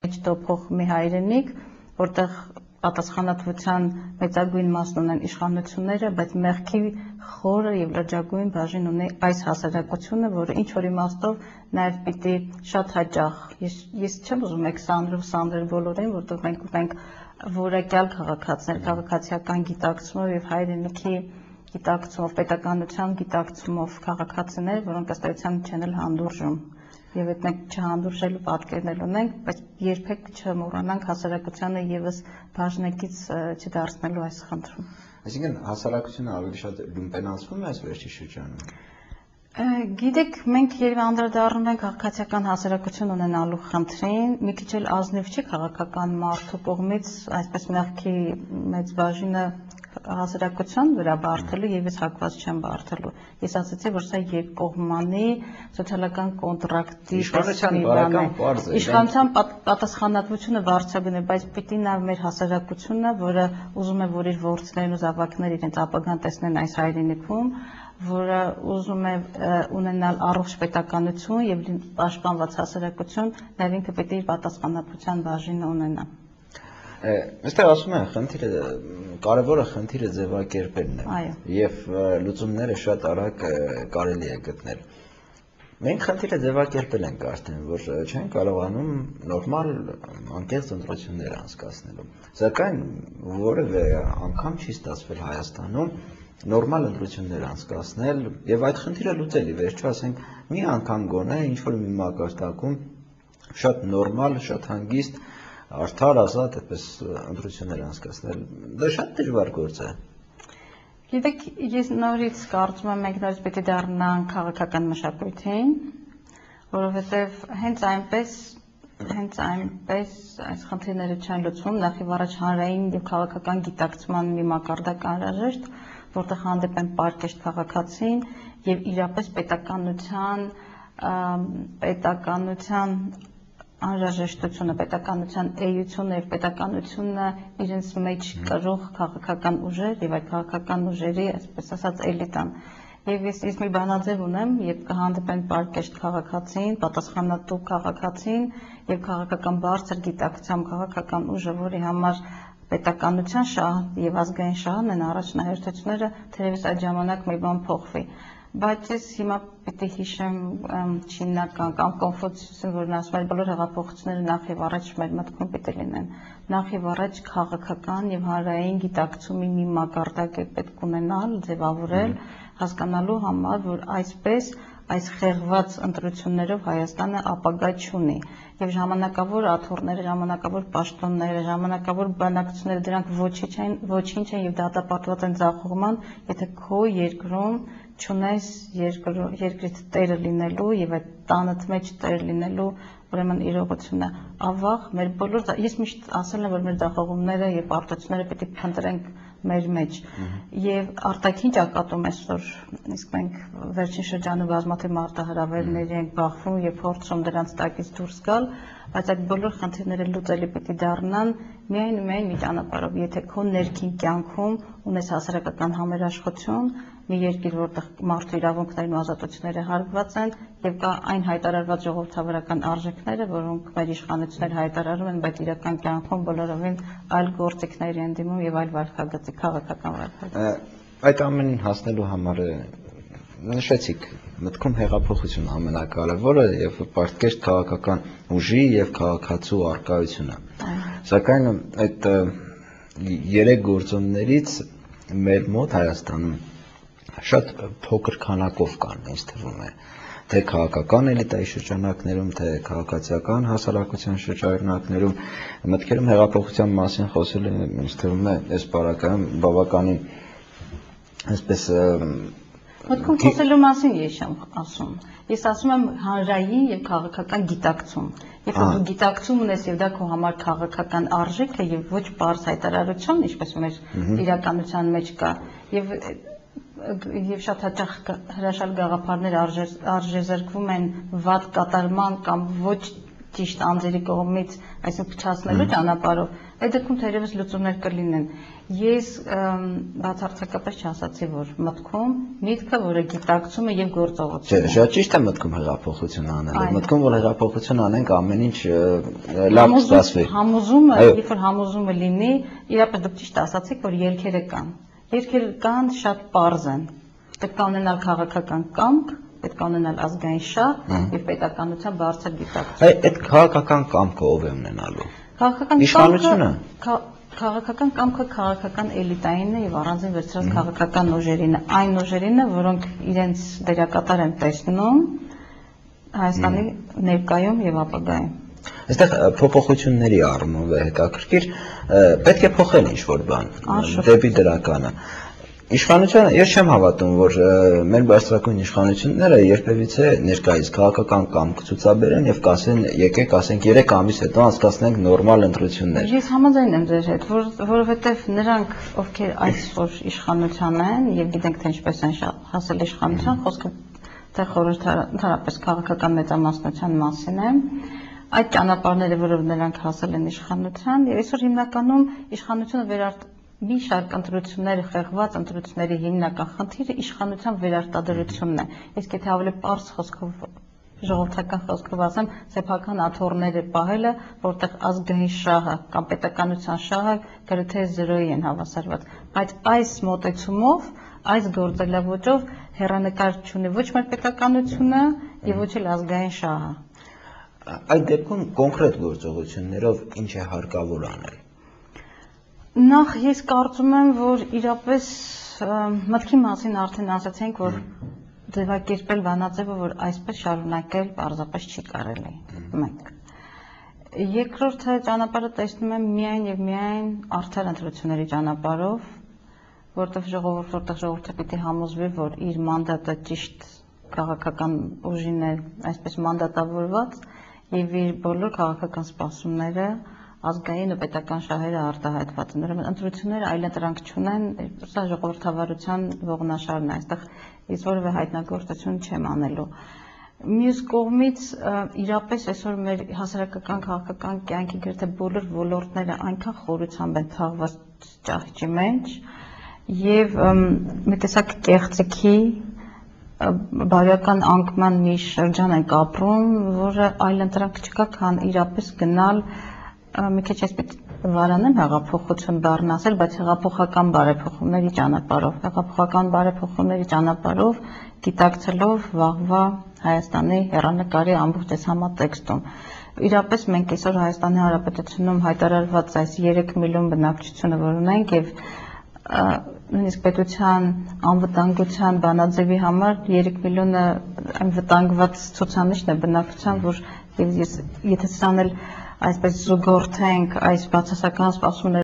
մեջ տոփող մի հայրենիք, որտեղ պատասխանատվության մեծագույն մասն ունեն իշխանությունները, բայց մեղքի խորը եւ լրջագույն բաժին ունի այս հասարակությունը, որը ինչ որ իմաստով նաեւ պիտի շատ հաճախ, ես չեմ ուզում 20 բոլորին, որտեղ մենք որակյալ քաղաքացիներ, քաղաքացիական գիտակցումով եւ հայրենիքի գիտակցումով, պետականության գիտակցումով քաղաքացիներ, որոնք ըստ էության չեն էլ հանդուրժում։ Եվ այդ մենք չհանդուրժելու պատկերներ ունենք, բայց երբեք չմոռանանք հասարակությանը եւս բաժնեկից չդարձնելու այս խնդրում։ Այսինքն հասարակությունը ավելի շատ լումպենացվում է այս վերջի շրջանում։ Գիտեք, մենք երբ անդրադառնում ենք քաղաքացիական հասարակություն ունենալու խնդրին, մի քիչ էլ ազնիվ չի քաղաքական մարդու կողմից այսպես մեղքի մեծ բաժինը հասարակության վրա բարթելու եւ ես հակված չեմ բարթելու։ Ես ասացի, որ սա երկկողմանի սոցիալական կոնտրակտի իշխանության պատասխանատվությունը վարձակուն է, բայց պիտի նա մեր հասարակությունը, որը ուզում է, որ իր ворցներն ու զավակները իրենց ապագան տեսնեն այս հայրենիքում, որը ուզում է ունենալ առողջ պետականություն եւ պաշտպանված հասարակություն, նաեւ ինքը պետք է իր պատասխանատվության բաժինը ունենա։ Այստեղ ասում են, խնդիրը կարևորը խնդիրը ձևակերպելն է եւ լուծումները շատ արագ կարելի է գտնել։ Մենք խնդիրը ձևակերպել ենք արդեն, որ չեն կարողանում նորմալ անկեղծ ընտրություններ անցկացնելու։ Սակայն որևէ անգամ չի ստացվել Հայաստանում նորմալ ընտրություններ անցկացնել եւ այդ խնդիրը լուծել ի վերջո, ասենք, մի անգամ գոնե ինչ որ մի մակարդակում շատ նորմալ, շատ հանգիստ արդար ազատ այդպես ընտրություններ անցկացնել, դա շատ դժվար գործ է։ Գիտեք, ես նորից կարծում եմ մենք նորից պետք է դառնանք քաղաքական մշակույթին, որովհետև հենց այնպես այս խնդիրները չեն լուծվում, նախ եւ առաջ հանրային եւ քաղաքական գիտակցման մի մակարդակ անհրաժեշտ, որտեղ հանդեպ են պարկեշտ քաղաքացին եւ իրապես պետականության անհրաժեշտությունը, պետականության էությունը եւ պետականությունը իրենց մեջ կրող քաղաքական ուժեր եւ այդ քաղաքական ուժերի, այսպես ասած, էլիտան։ Եվ ես մի բանաձև ունեմ, երբ կհանդիպեն պարկեշտ քաղաքացին, պատասխանատու քաղաքացին եւ քաղաքական բարձր գիտակցությամբ քաղաքական ուժը, որի համար պետականության շահ եւ ազգային շահն են առաջնահերթությունները, թերևս այդ ժամանակ մի բան փոխվի։ Բայց ես հիմա պիտի հիշեմ չինական կամ Կոնֆուցիուսին, որն ասում էր բոլոր հեղափոխությունները նախ եւ առաջ մեր մտքում պիտի լինեն։ Նախ եւ առաջ քաղաքական եւ հանրային գիտակցումի մի մակարդակ է պետք ունենալ, ձևավորել, հասկանալու համար, որ այսպես այս խեղված ընտրություններով Հայաստանը ապագա չունի եւ ժամանակավոր աթոռները, ժամանակավոր պաշտոնները, ժամանակավոր բանակցությունները դրանք ոչինչ են եւ դատապարտված են ձախողման, եթե քո երկրում չունես երկրիդ տերը լինելու եւ այդ տանդ մեջ տեր լինելու ուրեմն իրողությունը ավաղ մեր բոլոր ես միշտ ասել եմ որ մեր ձախողումները եւ պարտությունները պետք է փնտրենք մեր մեջ եւ արտաքին ճակատում այսօր իսկ մենք վերջին շրջանում բազմաթիվ մարտահրավերների ենք բախվում եւ փորձում դրանց տակից դուրս գալ բայց այդ բոլոր խնդիրները լուծելի պետք է դառնան միայն մի ճանապարհով եթե քո ներքին կյանքում ունես հասարակական համերաշխություն մի երկիր որտեղ մարդու իրավունքներն ու ազատությունները հարգված են եւ կա այն հայտարարված ժողովրդավարական արժեքները որոնք մեր իշխանությունները հայտարարում են բայց իրական կյանքում բոլորովին այլ գործիքներ են դիմում եւ այլ վարքագծի քաղաքական վարքագծի այդ ամենին հասնելու համար նշեցիք մտքում հեղափոխություն ամենակարևորը եւ պարտքեշտ քաղաքական ուժի եւ քաղաքացու արկայությունը սակայն այդ երեք գործոններից մեր մոտ Հայաստանում շատ փոքր քանակով կան, ինձ թվում է, թե քաղաքական էլիտայի շրջանակներում, թե քաղաքացիական հասարակության շրջանակներում, մտքերում հեղափոխության մասին խոսել են, ինձ թվում է, այս պարագայում բավականին, այսպես Մտքում խոսելու մասին ես եմ ասում։ Ես ասում եմ հանրային եւ քաղաքական գիտակցում։ Երբ որ գիտակցում ունես եւ դա քո համար քաղաքական արժեք է եւ ոչ բարձ հայտարարություն, ինչպես մեր իրականության մեջ կա, եւ շատ հաճախ հրաշալ գաղափարներ արժեզրկվում են վատ կատարման կամ ոչ ճիշտ անձերի կողմից, այսինքն փչացնելու ճանապարհով, այդ դեպքում թերևս լուծումներ կլինեն։ Ես բացարձակապես չասացի, որ միտքը, որը գիտակցումը եւ գործողությունը։ Շատ ճիշտ է մտքում հեղափոխություն անելը։ Մտքում որ հեղափոխություն անենք, ամեն ինչ լավ կստացվի։ Համոզումը, երբ որ համոզումը լինի, իրապես դուք ճիշտ ասացիք, որ ելքերը կան։ Ելքերը կան, շատ պարզ են։ Պետք է ունենալ քաղաքական կամք, պետք է ունենալ ազգային շահ եւ պետականության բարձր գիտակցում։ Այդ քաղաքական կամքը ով է ունենալու։ Իշխանությունը։ Քաղաքական կամքը քաղաքական էլիտայինն է եւ առանձին վերցրած քաղաքական ուժերին, այն ուժերին, որոնք իրենց դերակատար են տեսնում Հայաստանի ներկայում եւ ապագայում։ Այստեղ փոփոխությունների առումով է հետաքրքիր, պետք է փոխել ինչ-որ բան դեպի դրականը։ Իշխանությունը, ես չեմ հավատում, որ մեր բարձրագույն իշխանությունները երբևիցե ներկայիս քաղաքական կամք ցուցաբերեն եւ կասեն, եկեք ասենք 3 ամիս հետո անցկացնենք նորմալ ընտրություններ։ Ես համաձայն եմ ձեր հետ, որովհետեւ նրանք, ովքեր այսօր իշխանության են եւ գիտենք թե ինչպես են հասել իշխանության, խոսքը թե խորհրդարապես քաղաքական մեծամասնության մասին է, այդ ճանապարհները, որով նրանք հասել են իշխանության, եւ այսօր հիմնականում իշխանությունը մի շարք ընտրությունների խեղված ընտրությունների հիմնական խնդիրը իշխանության վերարտադրությունն է։ Իսկ եթե ավելի պարզ խոսքով ժողովրդական խոսքով ասեմ, սեփական աթոռները պահելը, որտեղ ազգային շահը կամ պետականության շահը գրեթե զրոյի են հավասարված։ Բայց այս մոտեցումով, այս գործելավոճով հեռանկար չունի ոչ մեր պետականությունը եւ ոչ էլ ազգային շահը։ Այդ դեպքում կոնկրետ գործողություններով ինչ է հարկավոր անել։ Նախ ես կարծում եմ, որ իրապես մտքի մասին արդեն ասացինք, որ ձևակերպել բանաձևը, որ այսպես շարունակել պարզապես չի կարելի։ Մեկ։ Երկրորդը ճանապարհը տեսնում եմ միայն եւ միայն արդար ընտրությունների ճանապարհով, որտեղ ժողովուրդը պիտի համոզվի, որ իր մանդատը ճիշտ քաղաքական ուժին է, այսպես մանդատավորված եւ իր բոլոր քաղաքական սպասումները ազգային ու պետական շահերը արտահայտված են։ Ուրեմն ընտրությունները այլընտրանք չունեն, սա ժողովրդավարության ողնաշարն է, այստեղ ես որևէ հայտնագործություն չեմ անելու։ Մյուս կողմից իրապես այսօր մեր հասարակական քաղաքական կյանքի գրեթե բոլոր ոլորտները այնքան խորությամբ են թաղված ճահճի մեջ եւ մի տեսակ կեղծիքի բարոյական անկման մի շրջան ենք ապրում, որը այլընտրանք չկա, քան իրապես գնալ մի քիչ այսպես վարանեմ հեղափոխություն բառն ասել, բայց հեղափոխական բարեփոխումների ճանապարհով գիտակցելով վաղվա Հայաստանի հեռանկարի ամբողջ այս համատեքստում։ Իրապես մենք այսօր Հայաստանի Հանրապետությունում հայտարարված այս 3 միլիոն բնակչությունը, որ ունենք եւ նույնիսկ պետության անվտանգության բանաձևի համար 3 միլիոնը այն վտանգված ցուցանիշն է բնակչության, որ եթե սրանել այսպես զուգորդենք այս բացասական սպասումները